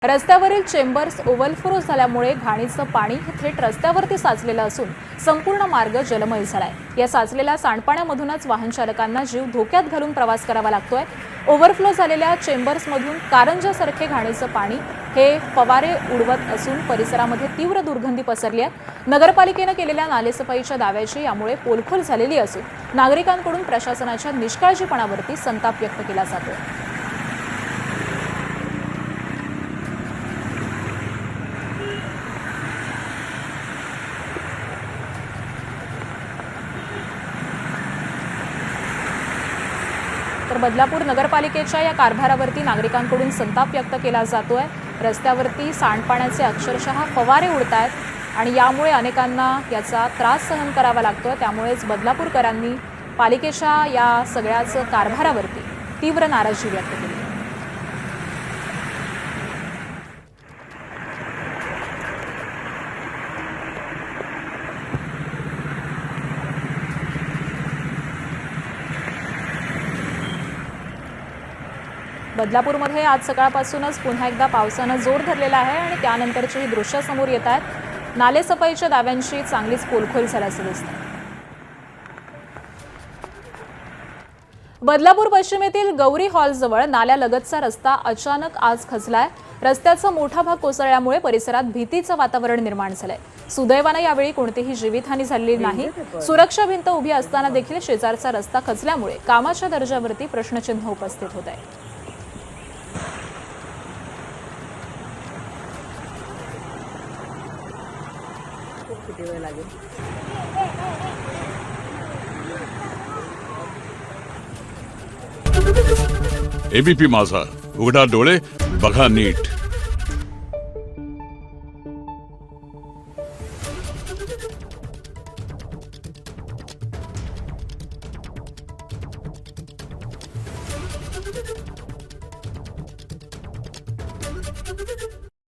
रस्त्यावरील chambers overflow झाल्यामुळे घाणीचं पाणी थेट रस्त्यावरती साचलेलं असून संपूर्ण मार्ग जलमय झालाय। या साचलेल्या सांडपाण्यामधूनच वाहन चालकांना जीव धोक्यात घालून प्रवास करावा लागतोय। ओव्हरफ्लो झालेल्या चेंबर्समधून कारंजासारखे घाणीचं पाणी हे फवारे उडवत असून परिसरामध्ये तीव्र दुर्गंधी पसरली आहे। नगरपालिकेने केलेल्या नालेसफाईच्या दाव्याची यामुळे पोलखोल झालेली असून नागरिकांकडून प्रशासनाच्या निष्काळजीपणावरती संताप व्यक्त केला जातोय। तर बदलापूर नगरपालिकेच्या या कारभारावरती नागरिकांकडून संताप व्यक्त केला जातोय। रस्त्यावरती सांडपाण्याचे अक्षरशः फवारे उडतायत आणि यामुळे अनेकांना याचा त्रास सहन करावा लागतोय। त्यामुळेच बदलापूरकरांनी पालिकेच्या या सगळ्याच कारभारावरती तीव्र नाराजी व्यक्त केली। बदलापूरमध्ये आज सकाळपासूनच पुन्हा एकदा पावसानं जोर धरलेला आहे आणि त्यानंतरची ही दृश्य समोर येत आहेत। नालेसफाईच्या दाव्यांची चांगलीच पोलखोल झाल्याचं दिसतंय। बदलापूर पश्चिमेतील गौरी हॉलजवळ नाल्यालगतचा रस्ता अचानक आज खचलाय। रस्त्याचा मोठा भाग कोसळल्यामुळे परिसरात भीतीचं वातावरण निर्माण झालंय। सुदैवानं यावेळी कोणतीही जीवितहानी झालेली नाही। सुरक्षा भिंत उभी असताना देखील शेजारचा रस्ता खचल्यामुळे कामाच्या दर्जावरती प्रश्नचिन्ह उपस्थित होत आहे। एबीपी माझा, उघडा डोळे बघा नीट।